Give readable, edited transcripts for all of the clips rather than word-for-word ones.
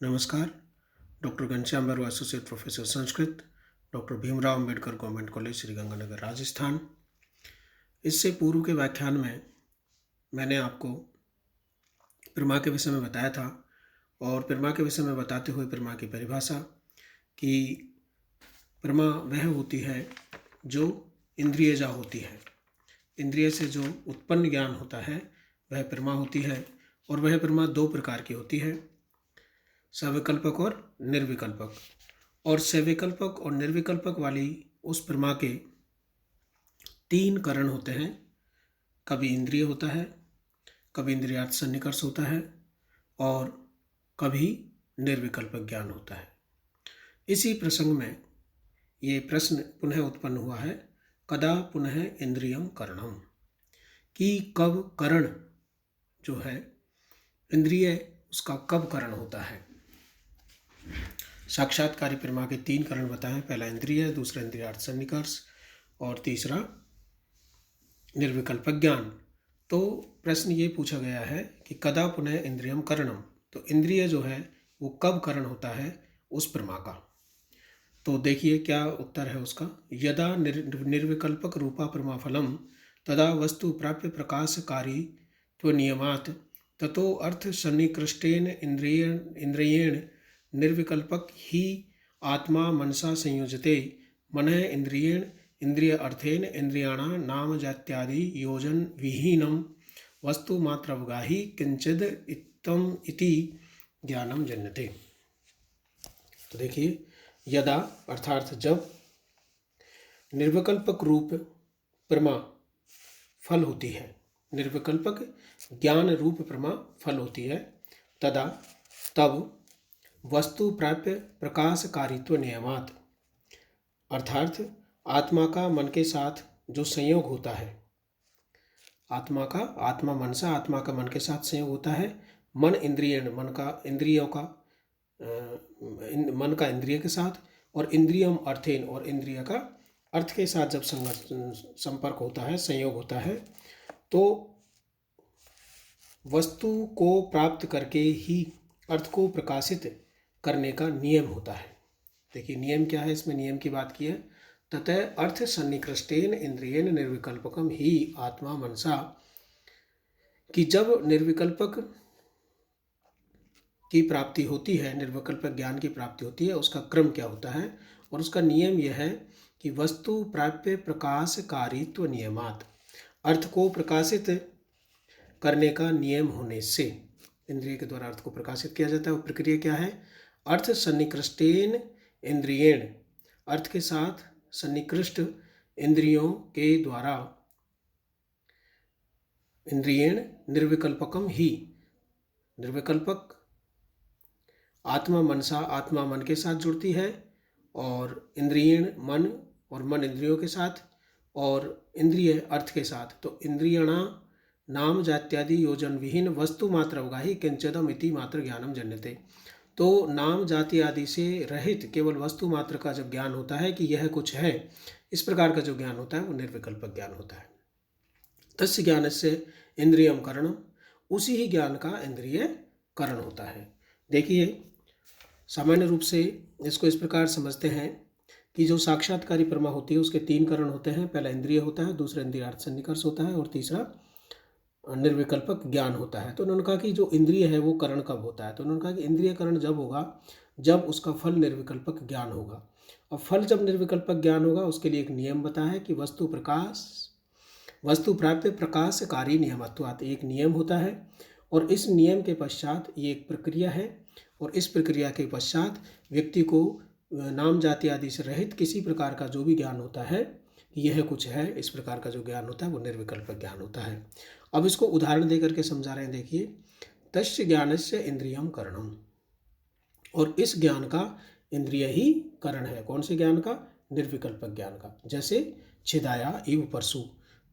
नमस्कार। Doctor Ghanshyam Barua, associate professor Sanskrit, doctor Bhimrao Ambedkar government college, Sriganganagar, Rajasthan. इससे पूर्व के व्याख्यान में मैंने आपको प्रमा के विषय में बताया था और प्रमा के विषय में बताते हुए प्रमा की परिभाषा कि प्रमा वह होती है जो इंद्रियजा होती है। इंद्रिय से जो उत्पन्न ज्ञान होता है वह प्रमा होती है और वह प्रमा दो प्रकार की होती है, सविकल्पक और निर्विकल्पक। और सविकल्पक और निर्विकल्पक वाली उस प्रमा के तीन करण होते हैं। कभी इंद्रिय होता है, कभी इंद्रियार्थ सन्निकर्ष होता है और कभी निर्विकल्पक ज्ञान होता है। इसी प्रसंग में ये प्रश्न पुनः उत्पन्न हुआ है, कदा पुनः इंद्रियम करणम, कि कब करण जो है इंद्रिय उसका कब करण होता है। साक्षात्कारी प्रमा के तीन करण बताएं, पहला इंद्रिय, दूसरा इंद्रियार्थ सन्निकर्ष और तीसरा निर्विकल्पक ज्ञान। तो प्रश्न ये पूछा गया है कि कदा पुनः इंद्रियम करणम, तो इंद्रिय जो है वो कब करण होता है उस प्रमा का। तो देखिए क्या उत्तर है उसका। यदा निर्विकल्पक रूपा प्रमा फलम तदा वस्तु प्राप्य प्रकाशकारी त्वनियमात् ततो अर्थ सन्निकृष्टेन इंद्रियेण निर्विकल्पक ही आत्मा मनसा संयोजते मनः इंद्रियेण इंद्रिय अर्थेन इंद्रियाणा नाम जात्यादि योजन विहीनम वस्तु मात्रवगाही किंचिद इत्तम इति ज्ञानम जन्यते। तो देखिए, यदा अर्थात जब निर्विकल्पक रूप प्रमा फल होती है, निर्विकल्पक ज्ञान रूप प्रमा फल होती है, तदा तब वस्तु प्राप्य प्रकाशकारित्व नियमात, अर्थात आत्मा का मन के साथ जो संयोग होता है, आत्मा मनसा आत्मा का मन के साथ संयोग होता है, मन इंद्रियण मन का इंद्रियों का मन का इंद्रिय के साथ और इंद्रियम अर्थेन और इंद्रिय का अर्थ के साथ जब संपर्क होता है, संयोग होता है, तो वस्तु को प्राप्त करके ही अर्थ को प्रकाशित करने का नियम होता है। देखिए नियम क्या है, इसमें नियम की बात की है। ततः अर्थ सन्निकृष्टेन इंद्रियेण निर्विकल्पकम ही आत्मा मनसा, कि जब निर्विकल्पक की प्राप्ति होती है, निर्विकल्पक ज्ञान की प्राप्ति होती है, उसका क्रम क्या होता है और उसका नियम यह है कि वस्तु प्राप्य प्रकाशकारित्व नियमात, अर्थ को प्रकाशित करने का नियम होने से इंद्रिय के द्वारा अर्थ को प्रकाशित किया जाता है। वो प्रक्रिया क्या है, अर्थ सन्निकृष्टेन इंद्रियेण, अर्थ के साथ सन्निकृष्ट इंद्रियों के द्वारा, इंद्रियेण निर्विकल्पकम ही, निर्विकल्पक आत्मा मनसा आत्मा मन के साथ जुड़ती है और इंद्रियेण मन और मन इंद्रियों के साथ और इंद्रिय अर्थ के साथ। तो इंद्रियणा नाम जात्यादि योजन विहीन वस्तु मात्र अवगाही किंचदम इति मात्र ज्ञानम जन्यते। तो नाम जाति आदि से रहित केवल वस्तु मात्र का जब ज्ञान होता है कि यह कुछ है, इस प्रकार का जो ज्ञान होता है वो निर्विकल्पक ज्ञान होता है। तस्य ज्ञान से इंद्रियम करणम, उसी ही ज्ञान का इंद्रिय करण होता है। देखिए सामान्य रूप से इसको इस प्रकार समझते हैं कि जो साक्षात्कारी प्रमा होती है उसके तीन करण होते हैं, पहला इंद्रिय होता है, दूसरा इंद्रियार्थ सन्निकर्ष होता है और तीसरा निर्विकल्पक ज्ञान होता है। तो उन्होंने कहा कि जो इंद्रिय है वो करण कब होता है, तो उन्होंने कहा कि इंद्रिय करण जब होगा जब उसका फल निर्विकल्पक ज्ञान होगा। और फल जब निर्विकल्पक ज्ञान होगा उसके लिए एक नियम बताया है कि वस्तु प्राप्य प्रकाशकारी नियमत्वात्, एक नियम होता है और इस नियम के पश्चात ये एक प्रक्रिया है और इस प्रक्रिया के पश्चात व्यक्ति को नाम जाति आदि से रहित किसी प्रकार का जो भी ज्ञान होता है, यह कुछ है, इस प्रकार का जो ज्ञान होता है वो निर्विकल्पक ज्ञान होता है। अब इसको उदाहरण दे करके समझा रहे हैं। देखिए, तस्य ज्ञानस्य इंद्रियम करणम, और इस ज्ञान का इंद्रिय ही करण है। कौन से ज्ञान का, निर्विकल्पक ज्ञान का। जैसे छिदाया इव परशु,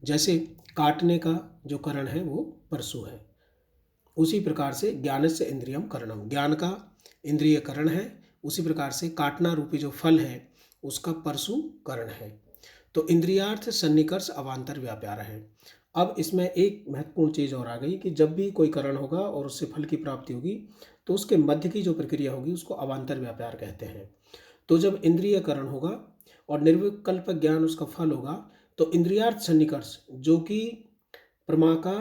जैसे काटने का जो करण है वो परशु है, उसी प्रकार से ज्ञानस्य इंद्रियम करणम, ज्ञान का इंद्रिय करण है, उसी प्रकार से काटना रूपी जो फल है उसका परशु करण है। तो इंद्रियार्थ सन्निकर्ष अवान्तर व्यापार है। अब इसमें एक महत्वपूर्ण चीज़ और आ गई कि जब भी कोई करण होगा और उससे फल की प्राप्ति होगी तो उसके मध्य की जो प्रक्रिया होगी उसको अवान्तर व्यापार कहते हैं। तो जब इंद्रियकरण होगा और निर्विकल्प ज्ञान उसका फल होगा तो इंद्रियार्थ सन्निकर्ष जो कि प्रमा का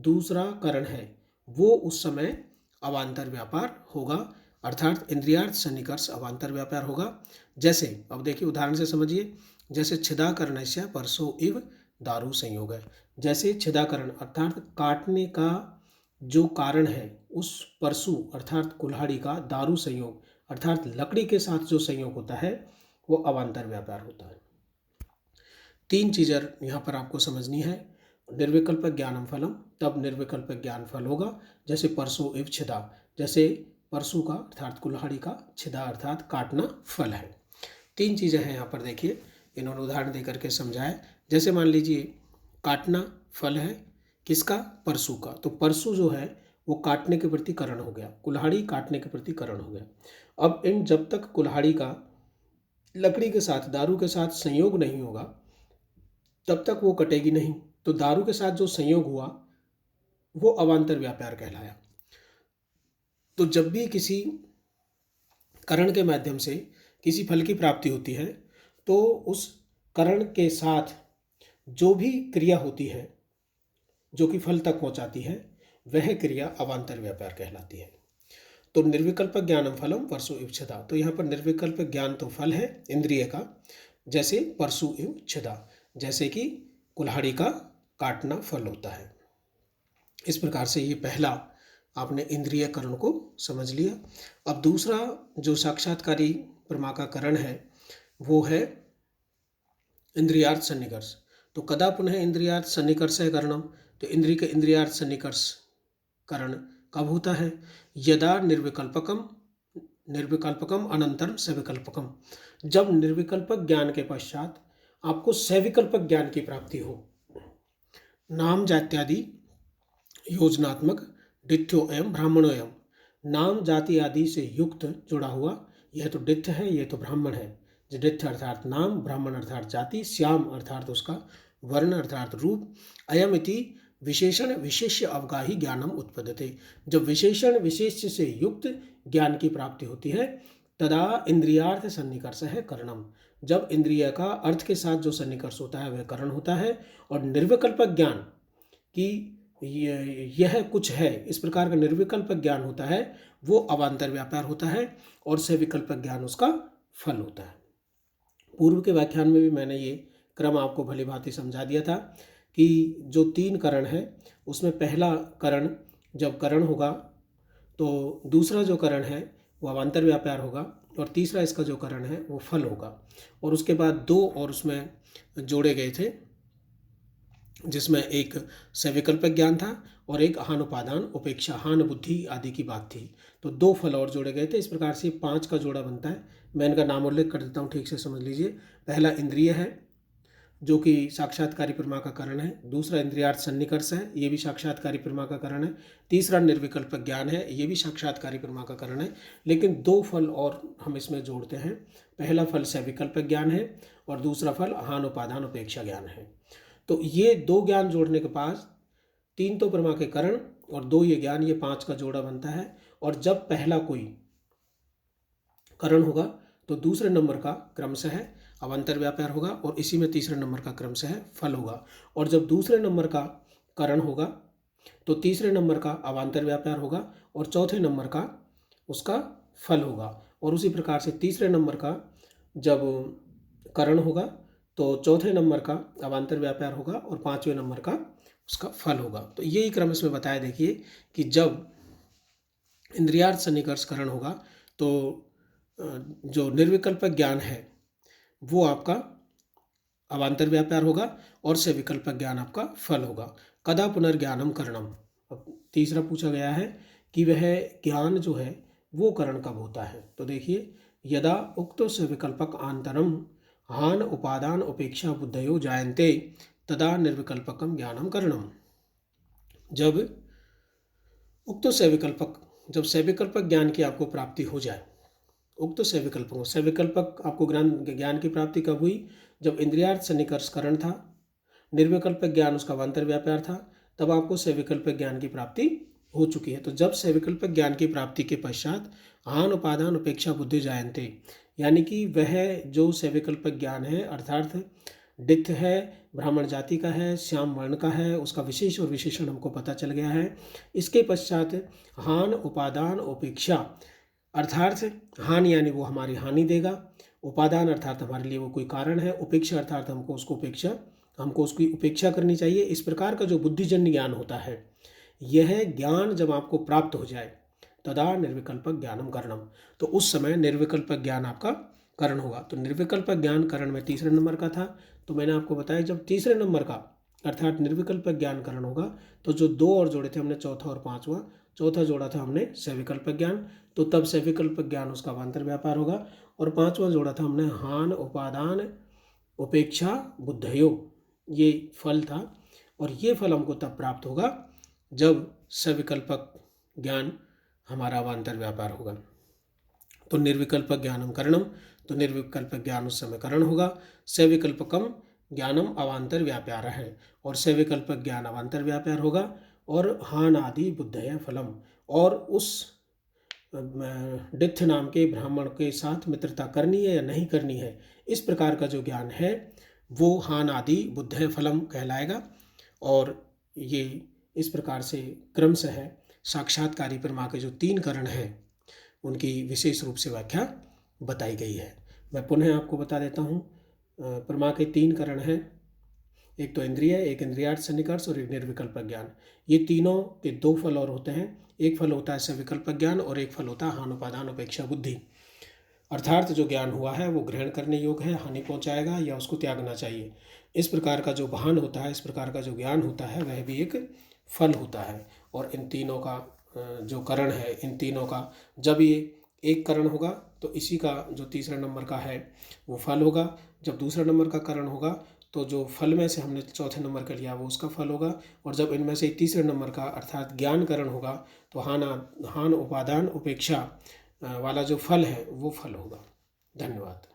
दूसरा करण है वो उस समय अवान्तर व्यापार होगा, अर्थात इंद्रियार्थ सन्निकर्ष अवान्तर व्यापार होगा। जैसे अब देखिए उदाहरण से समझिए, जैसे छिदाकरणस्य परसो इव दारु संयोग है। जैसे छिदाकरण अर्थात काटने का जो कारण है उस परशु अर्थात कुल्हाड़ी का दारु संयोग अर्थात लकड़ी के साथ जो संयोग होता है वो अवान्तर व्यापार होता है। तीन चीज़ें यहाँ पर आपको समझनी है। निर्विकल्प ज्ञानम फलम, तब निर्विकल्प ज्ञान फल होगा। जैसे परसो इव छिदा, जैसे परशु का अर्थात कुल्हाड़ी का, छिदा अर्थात काटना फल है। तीन चीज़ें हैं यहाँ पर, देखिए इन्होंने उदाहरण दे करके समझाया। जैसे मान लीजिए काटना फल है किसका, परशु का, तो परशु जो है वो काटने के प्रति करण हो गया, कुल्हाड़ी काटने के प्रति करण हो गया। अब इन जब तक कुल्हाड़ी का लकड़ी के साथ दारू के साथ संयोग नहीं होगा तब तक वो कटेगी नहीं। तो दारू के साथ जो संयोग हुआ वो अवान्तर व्यापार कहलाया। तो जब भी किसी करण के माध्यम से किसी फल की प्राप्ति होती है तो उस करण के साथ जो भी क्रिया होती है जो कि फल तक पहुंचाती है वह क्रिया अवान्तर व्यापार कहलाती है। तो निर्विकल्प ज्ञानम फलम परसु इव छिदा, तो यहाँ पर निर्विकल्प ज्ञान तो फल है इंद्रिय का, जैसे परसु इव छिदा, जैसे कि कुल्हाड़ी का काटना फल होता है। इस प्रकार से ये पहला आपने इंद्रिय करण को समझ लिया। अब दूसरा जो साक्षात्कारी प्रमा का करण है वो है इंद्रियार्थ सन्निकर्ष। तो कदा पुनः इंद्रियार्थ सन्निकर्ष है करणम, तो इंद्रिय के इंद्रियार्थ सन्निकर्ष करण कब होता है, यदा निर्विकल्पकम अनंतरम सविकल्पकम, जब निर्विकल्पक ज्ञान के पश्चात आपको सविकल्पक ज्ञान की प्राप्ति हो। नाम जात्यादि योजनात्मक डिथ्यो एवं ब्राह्मणो एवं, नाम जाति आदि से युक्त जुड़ा हुआ, यह तो डिथ है यह तो ब्राह्मण है। डिथ अर्थात नाम, ब्राह्मण अर्थात जाति, श्याम अर्थात उसका वर्ण अर्थात रूप, अयम इति विशेषण विशेष्य अवगाही ज्ञानम उत्पद्यते, जब विशेषण विशेष्य से युक्त ज्ञान की प्राप्ति होती है तदा इंद्रियार्थ सन्निकर्ष है करणम, जब इंद्रिय का अर्थ के साथ जो सन्निकर्ष होता है वह करण होता है। और निर्विकल्पक ज्ञान की यह कुछ है इस प्रकार का निर्विकल्प ज्ञान होता है वो अवान्तर व्यापार होता है और सविकल्प ज्ञान उसका फल होता है। पूर्व के व्याख्यान में भी मैंने ये क्रम आपको भली भांति समझा दिया था कि जो तीन करण है उसमें पहला करण जब करण होगा तो दूसरा जो करण है वो अवान्तर व्यापार होगा और तीसरा इसका जो करण है वो फल होगा। और उसके बाद दो और उसमें जोड़े गए थे जिसमें एक सविकल्पक ज्ञान था और एक हानुपादान उपेक्षा हान बुद्धि आदि की बात थी। तो दो फल और जोड़े गए थे। इस प्रकार से 5 का जोड़ा बनता है। मैं इनका नाम उल्लेख कर देता हूँ, ठीक से समझ लीजिए। पहला इंद्रिय है जो कि साक्षात्कारी प्रमा का कारण है, दूसरा इंद्रियार्थ सन्निकर्ष है ये भी साक्षात्कारी प्रमा का कारण है, तीसरा निर्विकल्प ज्ञान है ये भी साक्षात्कारी प्रमा का कारण है। लेकिन दो फल और हम इसमें जोड़ते हैं, पहला फल सविकल्प ज्ञान है और दूसरा फल हानुपादान उपेक्षा ज्ञान है। तो ये दो ज्ञान जोड़ने के पास 3 तो प्रमा के करण और 2 ये ज्ञान, ये 5 का जोड़ा बनता है। और जब पहला कोई करण होगा तो दूसरे नंबर का क्रमशः अवान्तर व्यापार होगा और इसी में तीसरे नंबर का क्रमशः फल होगा। और जब दूसरे नंबर का करण होगा तो तीसरे नंबर का अवान्तर व्यापार होगा और चौथे नंबर का उसका फल होगा। और उसी प्रकार से तीसरे नंबर का जब करण होगा तो चौथे नंबर का अवान्तर व्यापार होगा और 5वें नंबर का उसका फल होगा। तो यही क्रम इसमें बताया। देखिए कि जब इंद्रियार्थ सन्निकर्ष करण होगा तो जो निर्विकल्प ज्ञान है वो आपका अवान्तर व्यापार होगा और सविकल्प ज्ञान आपका फल होगा। कदा पुनर्ज्ञानम करणम, अब तीसरा पूछा गया है कि वह ज्ञान जो है वो करण कब होता है। तो देखिए यदा उक्त सविकल्पक आंतरम हान उपादान उपेक्षा बुद्धयो जायन्ते तदा निर्विकल्पकम ज्ञानम करणम, जब उक्त सविकल्पक जब सविकल्पक ज्ञान की आपको प्राप्ति हो जाए, उक्त सविकल्पक सविकल्पक आपको ज्ञान की प्राप्ति कब हुई, जब इंद्रियार्थ सन्निकर्ष करण था, निर्विकल्पक ज्ञान उसका अवान्तर व्यापार था, तब आपको सविकल्पक ज्ञान की प्राप्ति हो चुकी है। तो जब सविकल्पक ज्ञान की प्राप्ति के पश्चात हान उपादान उपेक्षा बुद्धि जायन्ते, यानी कि वह जो सविकल्पक ज्ञान है अर्थात डित्थ है, ब्राह्मण जाति का है, श्याम वर्ण का है, उसका विशेष और विशेषण हमको पता चल गया है। इसके पश्चात हान उपादान उपेक्षा, अर्थात हान यानी वो हमारी हानि देगा, उपादान अर्थात हमारे लिए वो कोई कारण है, उपेक्षा अर्थात हमको उसकी उपेक्षा करनी चाहिए। इस प्रकार का जो बुद्धिजन्य ज्ञान होता है, यह ज्ञान जब आपको प्राप्त हो जाए तदा निर्विकल्पक ज्ञानम करणम, तो उस समय निर्विकल्पक ज्ञान आपका करण होगा। तो निर्विकल्पक ज्ञान करण में तीसरे नंबर का था। तो मैंने आपको बताया जब तीसरे नंबर का अर्थात निर्विकल्पक ज्ञान करण होगा तो जो दो और जोड़े थे हमने, चौथा और पांचवा, चौथा जोड़ा था हमने सविकल्पक ज्ञान, तो तब सविकल्पक ज्ञान उसका अवान्तर व्यापार होगा। और पांचवा जोड़ा था हमने हान उपादान उपेक्षा बुद्धयो, ये फल था। और ये फल हमको तब प्राप्त होगा जब सविकल्पक ज्ञान हमारा अवान्तर व्यापार होगा। तो निर्विकल्पक ज्ञानम करणम, तो निर्विकल्पक ज्ञान उस समय करण होगा। सविकल्पकम ज्ञानम अवान्तर व्यापार है, और सविकल्पक ज्ञान अवान्तर व्यापार होगा। और हान आदि बुद्धय फलम, और उस डित्थ नाम के ब्राह्मण के साथ मित्रता करनी है या नहीं करनी है, इस प्रकार का जो ज्ञान है वो हान आदि बुद्धय फलम कहलाएगा। और ये इस प्रकार से क्रमशः साक्षात्कारी प्रमा के जो 3 करण हैं उनकी विशेष रूप से व्याख्या बताई गई है। मैं पुनः आपको बता देता हूँ, प्रमा के 3 करण हैं, एक तो इंद्रिय, एक इंद्रियार्थ सन्निकर्ष और एक निर्विकल्पक ज्ञान। ये तीनों के 2 फल और होते हैं, एक फल होता है सविकल्पक ज्ञान और एक फल होता है हान उपादान उपेक्षा बुद्धि, अर्थात जो ज्ञान हुआ है वो ग्रहण करने योग्य है, हानि पहुंचाएगा या उसको त्यागना चाहिए। इस प्रकार का जो भान होता है, इस प्रकार का जो ज्ञान होता है, वह भी एक फल होता है। और इन तीनों का जो करण है, इन तीनों का जब ये एक करण होगा तो इसी का जो तीसरा नंबर का है वो फल होगा। जब दूसरा नंबर का करण होगा तो जो फल में से हमने चौथे नंबर का लिया वो उसका फल होगा। और जब इनमें से तीसरे नंबर का अर्थात ज्ञान करण होगा तो हान उपादान उपेक्षा वाला जो फल है वो फल होगा। धन्यवाद।